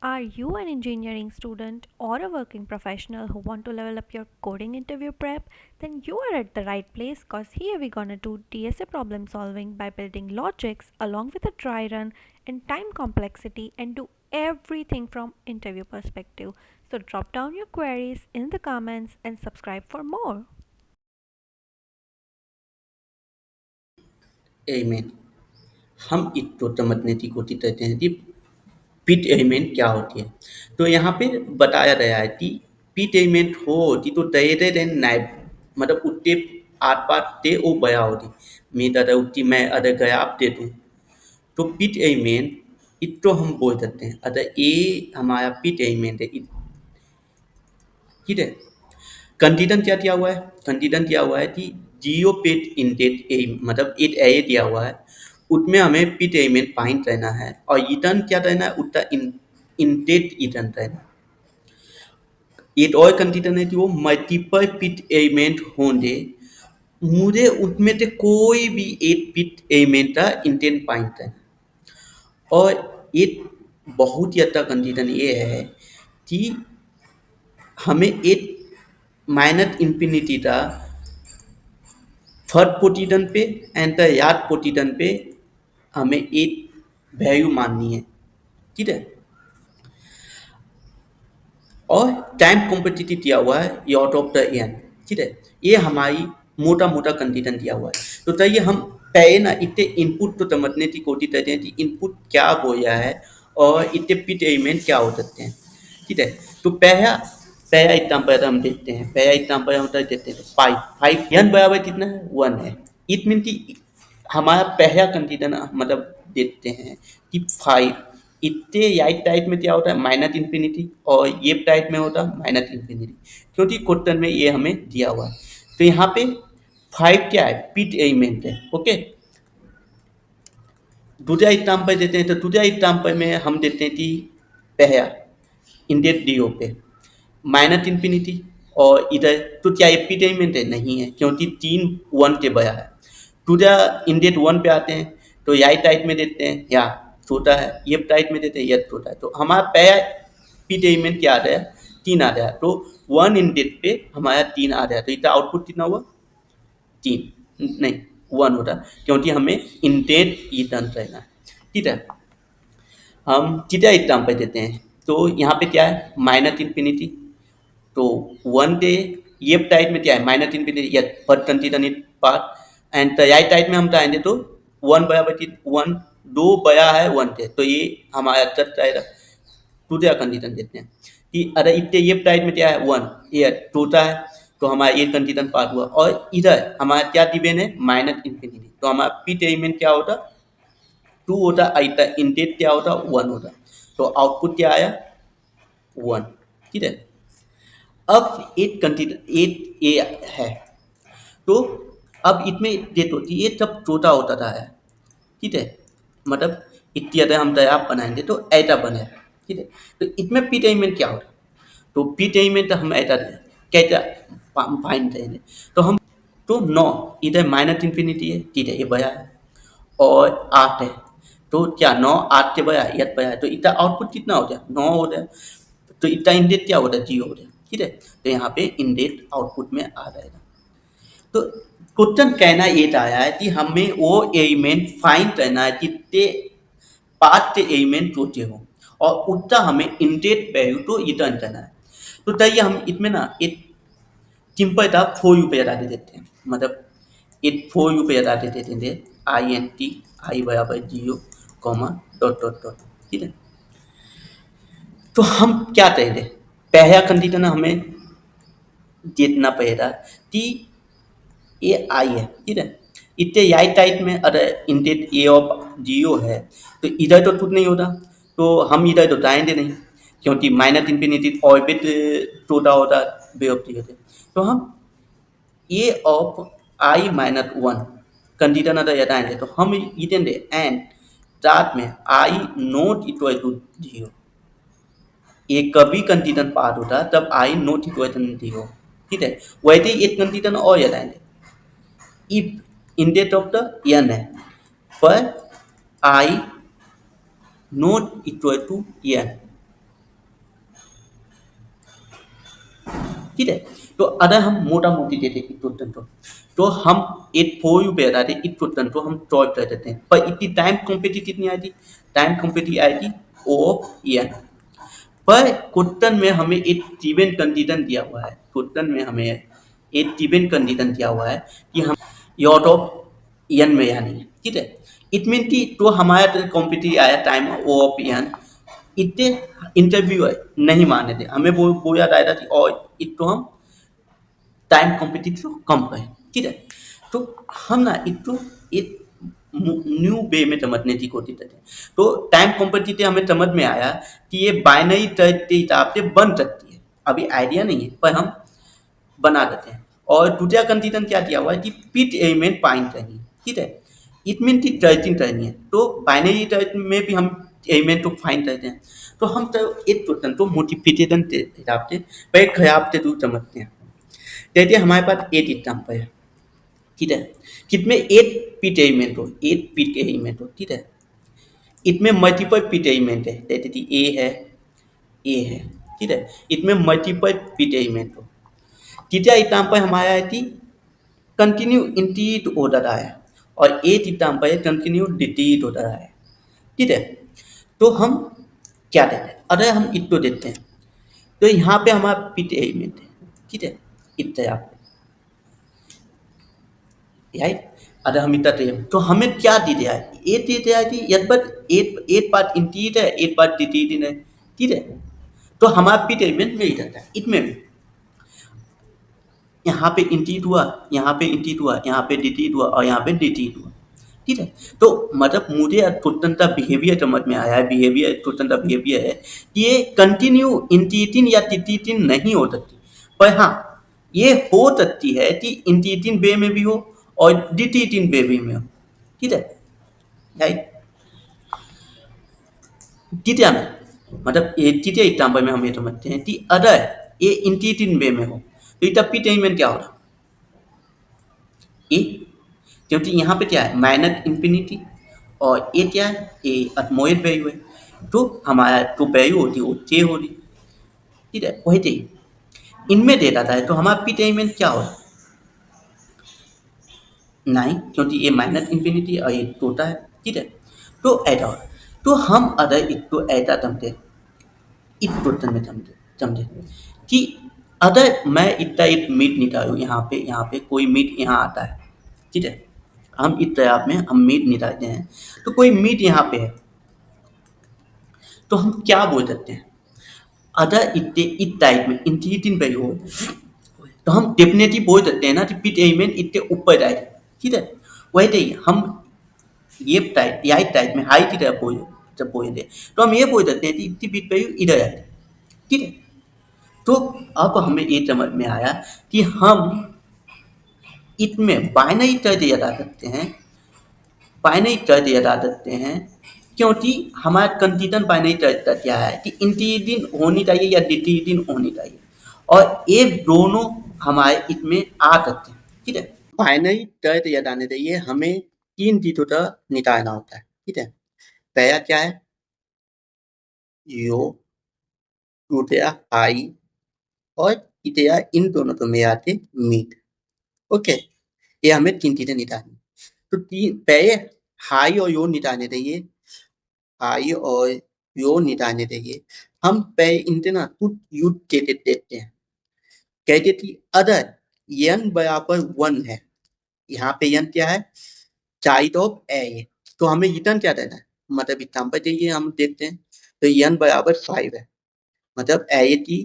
Are you an engineering student or a working professional who want to level up your coding interview prep? Then you are at the right place because here we're gonna do DSA problem solving by building logics along with a dry run and time complexity and do everything from interview perspective. So drop down your queries in the comments and subscribe for more. एमेन। हम इत्तोतमतनेति कोटि कहते हैं कि पिट amen क्या होती है। तो यहाँ पे बताया गया है कि पिट एमेन हो होती तो दयरे देन नाइब मतलब उत्ते आठ पाठ ते ओ बया होती मी दादा उत्ती मैं अदर गया आप दे दूँ तो पिट एमेन इतो हम बोल सकते हैं अतः ए हमारा पिट एमेन है ठीक है। कंडीशन क्या दिया हुआ है? कंडीशन दिया हुआ है कि जियो पिट इंटेट ए मतलब एक ए दिया हुआ है उसमें हमें पिट एलिमेंट फाइंड करना है और रिटर्न क्या करना है उसका इंटेट रिटर्न करना है। एक और कंडीशन है कि वो मल्टीपल पिट एलिमेंट होंगे मुझे उसमें से कोई भी एक पिट एलिमेंट का इंटेंट फाइंड करना है। और एक बहुत ही अच्छा कंडीशन ये है कि हमें एक माइनस इंफिनिटी का थर्ड पोजीशन पे एंड द याद पोजीशन पे हमें एक वैल्यू माननी है ठीक है। और टाइम कॉम्पिटिटिव दिया हुआ है ये आउट ऑफ द एन ठीक है। ये हमारी मोटा मोटा कंडीशन दिया हुआ है तो चाहिए हम पहले ना इतने इनपुट तो समझने की कोशिश करते हैं कि इनपुट क्या हो गया है और इतने पिट एलिमेंट क्या हो सकते हैं ठीक है। तो पहला पहला एग्जाम्पल हम देखते हैं पहला एग्जाम्पल हम देखते हैं फाइव फाइव एन बराबर कितना है वन है। इट मीन कि हमारा पहला कंडीशन मतलब देखते हैं कि फाइव इतने राइट टाइप में क्या होता है माइनस इन्फिनिटी और ये टाइप में होता है माइनस इन्फिनिटी क्योंकि क्वेश्चन में ये हमें दिया हुआ है। तो यहाँ पे फाइव क्या है पिट एलिमेंट है ओके। दूसरा एग्जाम्पल देते हैं तो दूसरा एग्जाम्पल में हम देते हैं कि पहला इंडेट डी ओ पे माइनस इन्फिनिटी और इधर तो क्या ये पिट एलिमेंट है नहीं है क्योंकि तीन वन के बया है। दूसरा इंडेट वन पे आते हैं तो याई टाइप में देते हैं या छोटा है ये टाइप में देते हैं यह छोटा है तो हमारा पहला पिट एलिमेंट क्या आ रहा है तीन आ रहा है तो वन इंडेट पे हमारा तीन आ रहा है तो इसका आउटपुट कितना हुआ तीन नहीं वन होता क्योंकि हमें इंडेट रिटर्न करना है ठीक है। हम तीसरा एग्जाम्पल देते हैं तो यहाँ पे क्या है माइनस इन्फिनिटी तो वन पे ये टाइप में क्या है माइनस इन्फिनिटी या first consider it part and right type में हम चाहेंगे तो वन बराबर की वन दो बया है वन से तो ये हमारा चल जाएगा। दूसरा कंडीशन देते हैं कि अगर इतने ये टाइप में क्या है वन ये टूटा है तो हमारा ये कंडीशन पास हुआ और इधर हमारा क्या डिबेन है माइनस इन्फिनिटी तो हमारा पी एलिमेंट क्या होता टू होता इधर इंटेट क्या होता वन होता तो आउटपुट क्या आया वन ठीक है। अब एक कंटिन्यू एक ए है तो अब इसमें देखो ये सब छोटा होता था है ठीक है मतलब इतनी अगर हम दयाब बनाएंगे तो ऐसा बनेगा ठीक है। तो इसमें पी टाइमेंट क्या होगा तो पी टाइमेंट हम ऐसा कैसा फाइन करेंगे तो हम तो नौ इधर माइनस इन्फिनिटी है ठीक है ये बया है और आठ है तो क्या नौ आठ के बया या बया है तो इसका आउटपुट कितना हो जाए नौ हो जाए तो इसका इंडेट क्या होता है जीरो हो जाए ठीक है। तो यहाँ पे इंडेट आउटपुट में आ जाएगा। तो क्वेश्चन कहना ये आया है कि हमें वो एलिमेंट फाइंड करना है जितने पाँच के एलिमेंट सोचे हो और उतना हमें इंडेट वैल्यू को रिटर्न करना है। तो चाहिए हम इसमें ना एक सिंपल था फोर यू पे हटा देते हैं मतलब एक फोर यू पे हटा देते थे आई एन टी आई बराबर zero comma dot dot dot ठीक है। तो हम क्या कहेंगे पहला कंडीशन हमें जितना पड़ेगा कि ए आई है ठीक है। इतने आई टाइप में अगर इंटेट ए ऑफ जीरो है तो इधर तो कुछ नहीं होता तो हम इधर तो जाएंगे नहीं क्योंकि माइनस इन्फिनिटी ऑर्बिट छोटा होता वे ऑफ जीरो थे तो हम A of I minus one condition अगर हटाएंगे तो हम इतेंगे एंड साथ में I not equal to zero ये कभी कंडीशन पास होता तब I not equal to zero ठीक है। वैसे ही एक कंडीशन और हटाएंगे if index of the n है पर i not equal to n ठीक है। तो अगर हम मोटा मोटी देते इतना तंत्र, तो हम एक फोर यू पे रहते इतना तंत्र हम सॉल्व कर देते हैं, पर इतनी टाइम क्वांटिटी कितनी आई थी, टाइम क्वांटिटी आई थी ओ एन। पर क्वेश्चन में हमें एक गिवन कंडीशन दिया हुआ है, क्वेश्चन में हमें एक गिवन कंडीशन दिया हुआ है कि हम यॉट ऑफ एन में या नहीं, ठीक है। इट मीन कि तो हमारा जो कॉम्पिटिटिव आया टाइम ओ ऑफ एन, इतने इंटरव्यूअर नहीं माने थे, हमें वो बोला जाता था और इतो हम टाइम कॉम्पिटिटिव कम करें, ठीक है। तो हम ना इतो एक न्यू वे में समझने की कोशिश करते हैं। तो टाइम कॉम्पिटिटिव हमें समझ में आया कि ये बाइनरी सर्च के हिसाब से बन सकती है, अभी आइडिया नहीं है पर हम बना देते हैं। और दूसरा कंडीशन क्या दिया हुआ है कि पिट एलिमेंट फाइंड करनी है, ठीक है। इट मीन की सर्चिंग करनी है, तो बाइनरी सर्च में भी हम एलिमेंट को फाइंड करते हैं। तो हम तो एक क्वेश्चन को मोटिफिकेशन के हिसाब से पहले खराब से दूर समझते हैं। कहते हैं हमारे पास एट एग्जाम्पल है, ठीक है। कितने एट पिट एलिमेंट हो, एट पिट एलिमेंट हो, ठीक है। इसमें मल्टीपल पिट एलिमेंट है, जैसे कि ए है, ठीक है। इसमें मल्टीपल पिट एलिमेंट हो। तीसरा एग्जाम्पल हमारा है कि कंटिन्यू इंटीट हो रहा है, और एक एग्जाम्पल है कंटिन्यू डिटीट हो रहा है, ठीक है। तो हम क्या देते हैं, अगर हम इसको देते हैं तो यहाँ पे हमारा पिट एलिमेंट है, ठीक है, इस तरह पे, राइट। अगर हम इतना चाहिए तो हमें क्या दी दिया है, ए दी दिया है कि यदि एट एट पार्ट इंटीट है, एट पार्ट डिटीट है, ठीक है। तो हमारा पिट एलिमेंट मिल जाता है इसमें भी, यहाँ पे इंटीट हुआ, यहाँ पे इंटीट हुआ, यहाँ पे डिटीट हुआ और यहाँ पे डिटीट हुआ, ठीक है। तो मतलब मुझे क्वेश्चन का बिहेवियर समझ में आया है, बिहेवियर क्वेश्चन का बिहेवियर है कि ये कंटिन्यू इंटीटिन या टिटिटिन नहीं हो सकती, पर हाँ ये हो सकती है कि इंटीटिन वे में भी हो और डिटिटिन वे में हो, ठीक है, राइट। द्वितीय में मतलब ये द्वितीय एग्जाम्पल में हम ये समझते हैं कि अगर ये इंटीटिन वे में हो तो इसका पी टेनमेंट क्या होगा, ए, क्योंकि यहाँ पे क्या है माइनस इंफिनिटी, और ये क्या है, ये एटमॉइड वैल्यू है, तो हमारा जो वैल्यू होती है वो चे होगी, ठीक है। वही चाहिए इनमें दे रहा है, तो हमारा पी टेनमेंट क्या होगा, नाइन, क्योंकि ये माइनस इंफिनिटी और ये टोटा है, ठीक है। तो ऐसा होगा, तो हम अगर इसको ऐसा समझे, इस क्वेश्चन में समझे समझे कि अगर मैं इतना एक मीट निकालूँ, यहाँ पे कोई मीट यहाँ आता है, ठीक है। हम इस तरह में हम मीट निकालते हैं, तो कोई मीट यहाँ पे है, तो हम क्या बोल सकते हैं, अगर इतने इस टाइप में इंटीग्रेटिंग वैल्यू हो, तो हम डेफिनेटली बोल सकते हैं ना कि पिट एलिमेंट इतने ऊपर जाएगा, ठीक है। वही चाहिए हम ये टाइप या टाइप में हाई की तरफ बोल, जब बोलेंगे तो हम ये बोल सकते हैं कि इतनी पिट वैल्यू इधर आएगी, ठीक है। तो अब हमें ये समझ में आया कि हम इसमें बाइनरी कर दिया जा सकते हैं, बाइनरी कर दिया जा सकते हैं, क्योंकि हमारा कंडीशन बाइनरी कर क्या है कि इंटीजर होनी चाहिए या डिटीजर होनी चाहिए, और ये दोनों हमारे इसमें आ सकते हैं, ठीक है। बाइनरी कर दिया जाने चाहिए, हमें तीन चीजों का निकालना होता है, ठीक है। पहला क्या है, यो, दूसरा आई, और तीसरा इन दोनों को मिला के मीट, ओके। ये हमें तीन चीजें निकालनी, तो तीन पहले हाई और यो निकालने चाहिए, हाई और यो निकालने चाहिए। हम पहले इनसे ना कुछ यूज केसेस देखते हैं, कहते थी अगर n बराबर 1 है, यहाँ पे n क्या है, चाइल्ड ऑफ ए, तो हमें रिटर्न क्या देना है, मतलब एग्जाम्पल चाहिए हम देखते हैं, तो n बराबर 5 है, मतलब ए की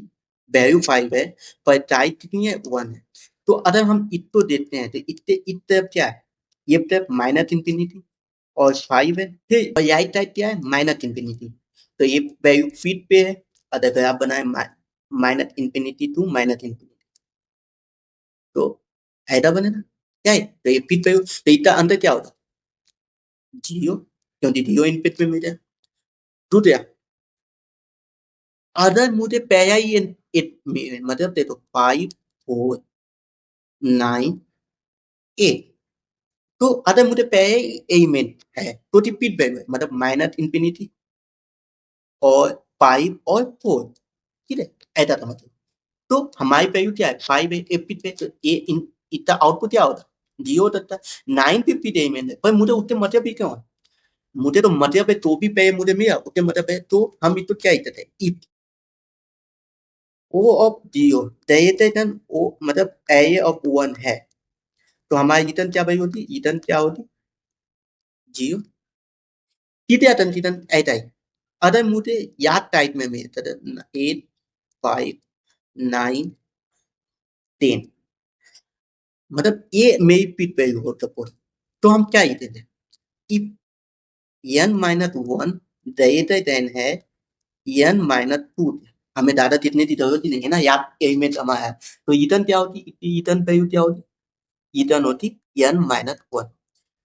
वैल्यू 5 है, पर चाइल्ड कितनी है, 1 है। तो अगर हम इसको देखते हैं तो इससे इस तरफ क्या है, ये तरफ माइनस इंफिनिटी और 5 है, फिर और राइट साइड क्या है, माइनस इंफिनिटी, तो ये वैल्यू फीट पे है, अगर ग्राफ बनाए minus infinity to minus infinity, तो ऐसा बनेगा क्या है, तो ये फीट वैल्यू, तो इसका अंदर क्या होगा, जीरो, क्योंकि जीरो इनपुट में मिल जाए। दूसरा, अगर मुझे पहला ही मतलब देखो 5 4 9 8, तो अगर मुझे पहले ही एलिमेंट है तो रिपीट वैल्यू है, मतलब माइनस इंफिनिटी और 5 और 4, ठीक है, ऐसा था मतलब। तो हमारी वैल्यू क्या है 5 है एपी पे, तो ये इतना आउटपुट क्या होता है 0 होता है 950 दे मैंने, पर मुझे उतने मतलब भी क्यों है, मुझे तो मतलब है तो भी पे मुझे मिला उतने मतलब है, तो हम इसको क्या कहते हैं इफ ओ ऑफ 0 देन ओ मतलब ए ऑफ 1 है, तो हमारी रिटर्न क्या वैल्यू होती, रिटर्न क्या होती 0 किती आता रिटर्न ऐसा है। अगर मुझे याद टाइप में मिलता था 8 5 9 10, मतलब ये मेरी पिट वैल्यू हो सपोज, तो हम क्या कहते थे if n minus one greater then है n माइनस टू, हमें ज्यादा जितने की जरूरत ही नहीं है ना, याद एलिमेंट हमारा है, तो रिटर्न क्या होती, रिटर्न वैल्यू क्या होती, रिटर्न होती n माइनस वन।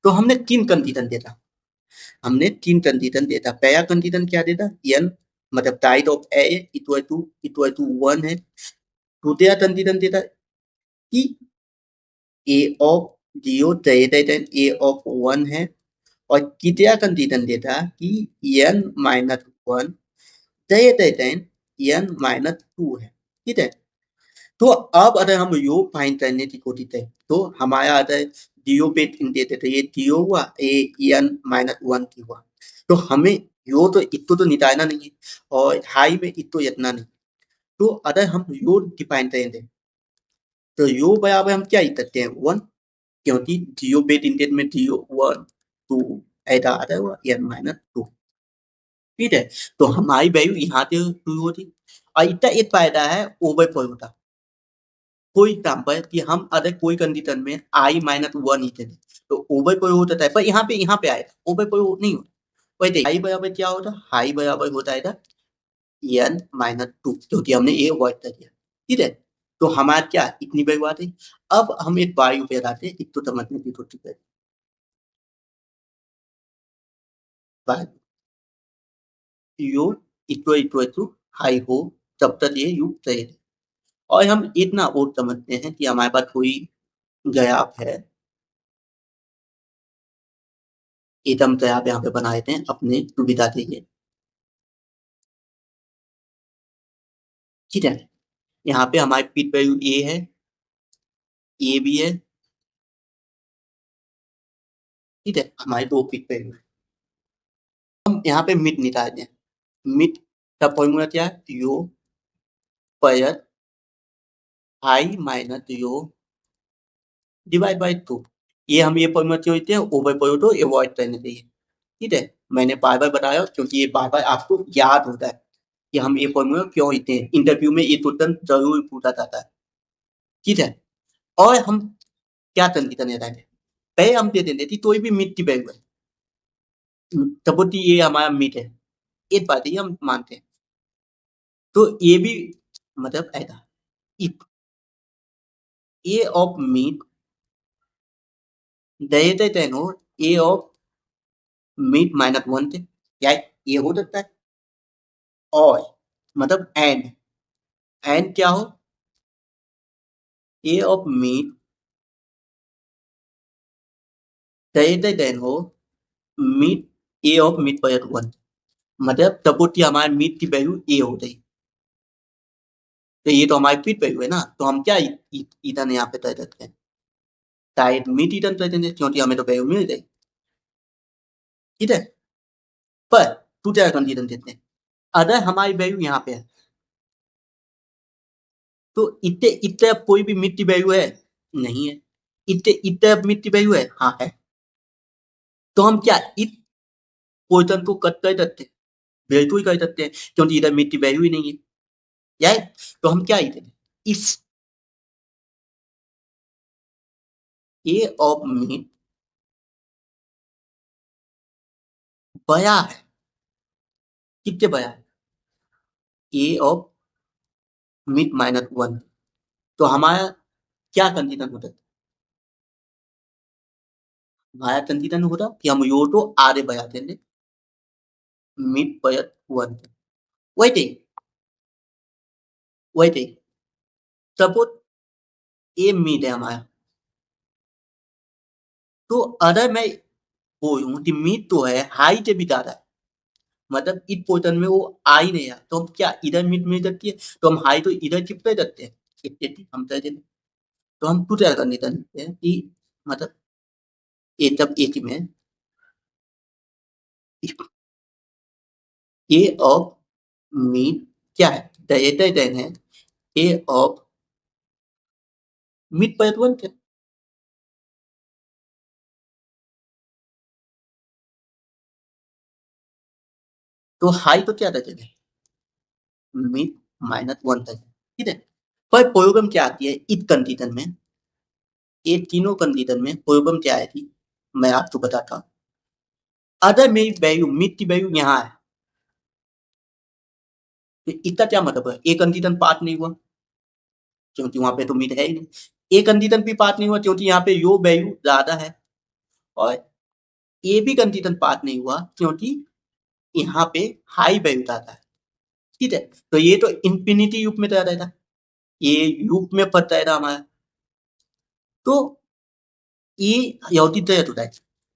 तो हमने तीन कंडीशन देता, हमने तीन कंडीशन देता, पहला कंडीशन क्या देता n मतलब टाइड of A equal to one है, दूसरा कंडीशन देता कि A of zero greater than A of one है, और तीसरा कंडीशन देता कि n minus one greater than n minus two है। ठीक है, तो अब अगर हम योग फाइंड करने की कोशिश करें तो हमारा अगर जीरो पे देते तो ये जीरो हुआ, ये n माइनस वन की हुआ, तो हमें यो तो इतो तो निकालना नहीं है, और हाई में इतो इतना नहीं, तो अगर हम यो डिफाइन करेंगे तो यो बराबर हम क्या लिख सकते हैं वन, क्योंकि जीरो बेट इंटेट में जीरो वन टू ऐसा आता है n माइनस टू। ठीक है, तो हमारी वैल्यू यहाँ से शुरू होती, और इतना एक फायदा है ओवर फॉर्मूला का। फॉर एग्जाम्पल कि हम अगर कोई कंडीशन में आई माइनस वन ही थे तो ओवर कोई होता है, पर यहाँ पे आएगा ओवर कोई नहीं होता, वही देखिए हाई बराबर क्या होता, हाई बराबर होता है n माइनस टू, क्योंकि हमने ये अवॉइड कर दिया। ठीक है, तो हमारा क्या इतनी बड़ी बात है। अब हम एक वायु पे आते हैं, एक तो समझने की कोशिश करें, वायु यू इक्वल टू हाई हो तब तक ये युग सही है, और हम इतना और समझते हैं कि हमारे पास कोई ग्राफ है, एकदम ग्राफ यहाँ पे बना देते हैं अपने सुविधा के लिए। ठीक है, यहाँ पे हमारी पीट वैल्यू ए है, ए भी है। ठीक है, हमारी दो पीट वैल्यू है, हम यहाँ पे मिड निकालते हैं, मिड का फॉर्मूला क्या है यो पर high minus yo divide by two, ये हम ये फॉर्मूला क्यों लेते हैं ओवर फॉर्मूला तो अवॉइड करने चाहिए। ठीक है, मैंने बार बार बताया क्योंकि ये बार बार आपको याद होता है कि हम ये फॉर्मूला क्यों लेते हैं, इंटरव्यू में ये क्वेश्चन जरूर पूछा जाता है। ठीक है, और हम क्या कंडीशन है पहले हम दे देते थी कोई भी मिड की वैल्यू है, सपोज ये हमारा मिड है, एक बात है ये हम मानते हैं, तो ये भी मतलब ऐसा if A of mid greater than हो ए ऑफ मिड माइनस वन थे, क्या ये हो सकता है, और मतलब एंड क्या हो ए ऑफ मिड ग्रेटर देन हो मिड ए ऑफ मिड पर वन, मतलब सपोज कि हमारे मिड की वैल्यू ए हो गई, तो ये तो हमारी फिट वैल्यू है ना, तो हम क्या इधर यहाँ पे तय करते हैं शायद मिड इधर तय देंगे क्योंकि हमें तो वैल्यू मिल गई। ठीक है, पर दूसरा कंडीशन देते हैं, अगर हमारी वैल्यू यहाँ पे है तो इतने इतने कोई भी मिड की वैल्यू है नहीं है, इतने इतने मिड की वैल्यू है हाँ है, तो हम क्या इस पोर्शन को कट कर सकते हैं, बिल्कुल कर सकते हैं क्योंकि इधर मिड की वैल्यू ही नहीं है, यार तो हम क्या इधर इस ए ऑफ मिड बया है, कितने बया है ए ऑफ मिड माइनस वन, तो हमारा क्या कंडीशन होता है, हमारा कंडीशन होता कि हम यो तो आधे बया देंगे मिड पर वन, वही थी वही थी, सपोज ए मिड है हमारा, तो अगर मैं बोलूं कि मिड तो है हाई से भी ज्यादा है, मतलब इस पोजीशन में वो आ ही नहीं रहा, तो हम क्या इधर मिड में रखती है, तो हम हाई तो इधर शिफ्ट कर सकते हैं, हम कर देते, तो हम दूसरा कंडीशन लिखते हैं कि मतलब ए जब ए में ए ऑफ मिड क्या है, ग्रेटर देन है ए ऑफ मिड पर वन, तो हाई तो क्या रखेंगे, मिड माइनस वन तक, ठीक है। पर प्रॉब्लम क्या आती है इस कंडीशन में, ये तीनों कंडीशन में प्रॉब्लम क्या आएगी, मैं आपको बताता हूँ। अगर मेरी वैल्यू मिड की वैल्यू यहाँ है, तो इसका क्या मतलब है, ए कंडीशन पास नहीं हुआ क्योंकि वहां पे तो मिड है ही नहीं, ए कंडीशन भी पास नहीं हुआ क्योंकि यहाँ पे यो वैल्यू ज्यादा है, और ए भी कंडीशन पास नहीं हुआ क्योंकि यहाँ पे हाई वैल्यू ज्यादा है, ठीक है। तो ये तो इंफिनिटी लूप में रह रहा था, ये लूप में फंस रहा था हमारा, तो ये यौतिक होता है,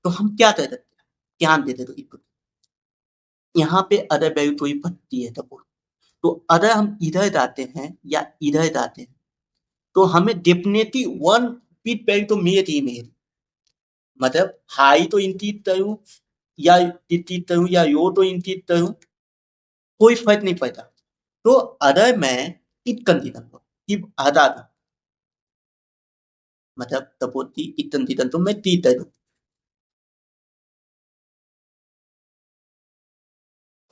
तो हम क्या कर सकते हैं, ध्यान देते तो इनको, यहाँ पे अदर वैल्यू कोई फंसती है सपोज, तो अगर हम इधर जाते हैं या इधर जाते हैं, तो हमें डेफिनेटली वन पीट वैल्यू तो मिलेगी ही मिलेगी, मतलब हाई तो इंक्रीज करूं या डिक्रीज करूं या लो तो इंक्रीज करूं, कोई फर्क नहीं पड़ता। तो अगर मैं इस कंडीशन को कि हटा दूं, मतलब सपोज की इस कंडीशन तो मैं टी कर दूं,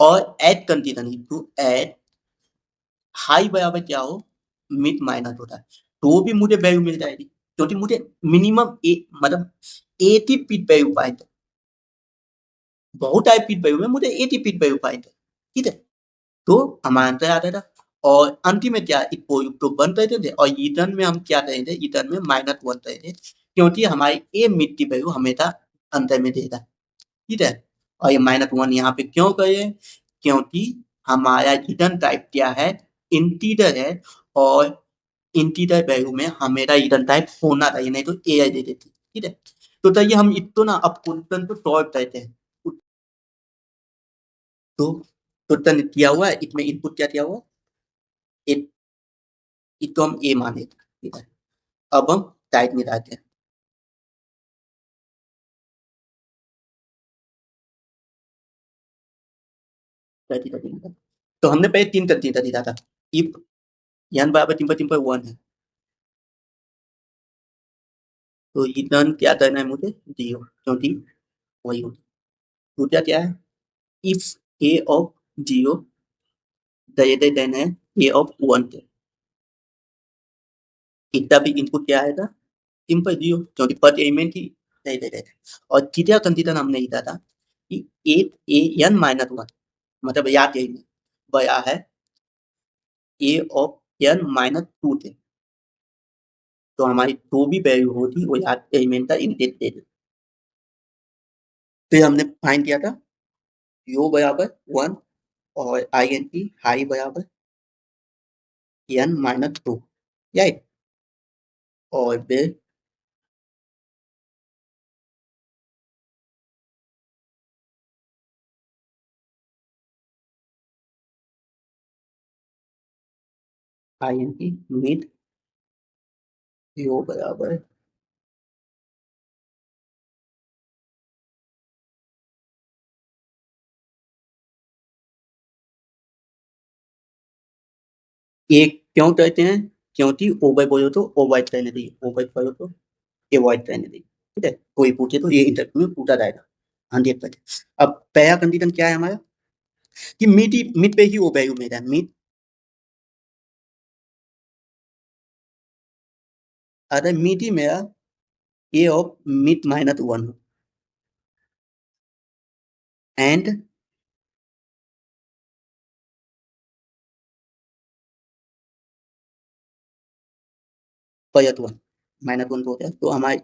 और add condition to add high बराबर क्या हो, मिड माइनस होता है, तो भी मुझे वैल्यू मिल जाएगी क्योंकि मुझे मिनिमम ए मतलब 80 पीट वैल्यू पाए, बहुत टाइप पीट वैल्यू में मुझे 80 पीट वैल्यू पाए, ठीक है। तो हमारा आंसर आता था, और अंतिम में क्या इक्वल टू तो वन रहते थे, और रिटर्न में हम क्या करेंगे, रिटर्न में माइनस वन रहते, क्योंकि हमारी ए मिड की वैल्यू हमेशा अंतर में देगा, ठीक है। और ये माइनस वन यहाँ पे क्यों करें, क्योंकि हमारा रिटर्न टाइप क्या है, इंटीजर है, और इंटीजर वैल्यू में हमेशा रिटर्न टाइप होना चाहिए, नहीं तो ए आई दे देती, ठीक है। तो चलिए हम इसको ना अब क्वेश्चन को सॉल्व करते हैं, तो क्वेश्चन किया हुआ है, इसमें इनपुट क्या दिया हुआ है, इसको हम ए माने, ठीक है। अब हम टाइप में जाते हैं, 30 का। तो हमने पहले तीन तरीका दिया था, इफ n बराबर सिंपल सिंपल वन है, तो रिटर्न क्या करना है मुझे, जीरो, क्योंकि वही होता है। दूसरा क्या है, if A of zero greater then है ए ऑफ वन के, इसका भी इनपुट क्या आएगा, सिंपल जीरो, क्योंकि पर एलिमेंट ही नहीं दे रहे थे। और तीसरा कंडीशन हमने लिखा था कि eight A N minus one, मतलब याद यही नहीं बया है ए ऑफ एन माइनस टू थे, तो हमारी जो भी वैल्यू होगी वो याद एलिमेंट का इंडेक्स दे देती। फिर हमने फाइंड किया था यो बराबर वन, और आई एन टी हाई बराबर एन माइनस टू, राइट। और फिर आई एन टी मिड यो बराबर एक क्यों कहते हैं, क्योंकि ओवर बोलो तो ओवॉइड करने चाहिए, ओवर करो तो अवॉइड करने चाहिए, ठीक है। कोई पूछे तो ये इंटरव्यू में पूछा जाएगा 100%। अब पहला कंडीशन क्या है हमारा, कि मिड ही मिड पे ही वो वैल्यू मिल रहा है, मिड अगर मिड ही मेरा ए ऑफ मिड माइनस वन हो, एंड पयत वन माइनस वन होता है, तो हमारे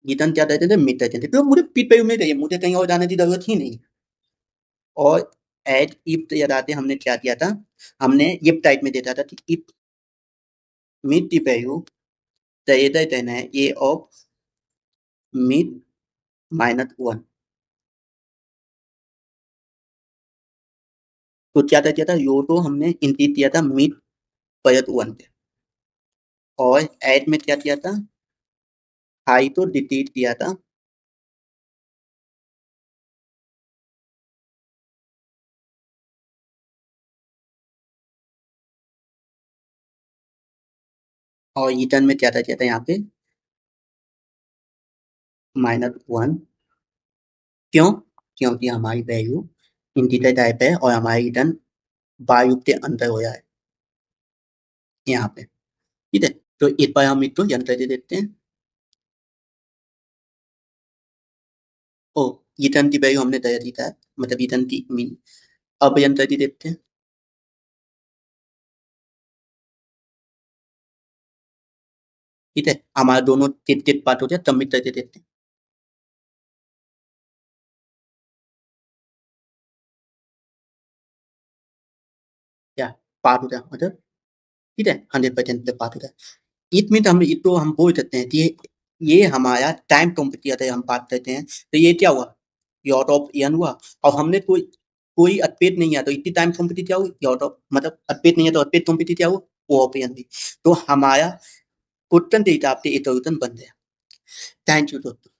रिटर्न क्या देते थे, मिड देते थे, तो मुझे पीट पे उम्मीद है, मुझे कहीं और जाने की जरूरत ही नहीं। और एज इफ याद आते हमने क्या किया था, हमने इफ टाइप में देता था कि इफ मिड की वैल्यू ग्रेटर देन है ए ऑफ मिड माइनस वन, तो क्या था यो तो हमने इंक्रीज किया था मीट परत 1 पे और ऐड में क्या किया था हाई तो डिक्रीज किया था और रिटर्न में क्या था यहाँ पे -1 क्यों क्योंकि हमारी वैल्यू इंटीजर टाइप है और हमारी रिटर्न बार के अंदर हो जाए यहाँ पे ठीक है। तो एक बार हम इसको रन करके देखते हैं। ओ रिटर्न की वैल्यू हमने दे दी था मतलब रिटर्न की मीन अब रन करके देखते हैं। ठीक है हमारा दोनों टिक पार्ट हो गया सबमिट करके देखते हैं क्या पार्ट हो गया मतलब ठीक है 100% पे पार्ट हो गया। इसमें तो हम बोल सकते हैं कि ये हमारा टाइम कॉम्पिटिटर है हम बात करते हैं तो ये क्या हुआ यॉट ऑफ एन हुआ और हमने कोई कोई अटपेट नहीं है तो इतनी टाइम कॉम्पिटिटर क्या हुआ यॉट ऑफ मतलब अटपेट नहीं है तो अटपेट कॉम्पिटिटर क्या हुआ वो ऑफ एन भी तो हमारा क्वेश्चन के हिसाब से ये सॉल्यूशन बन गया। थैंक यू दोस्तों।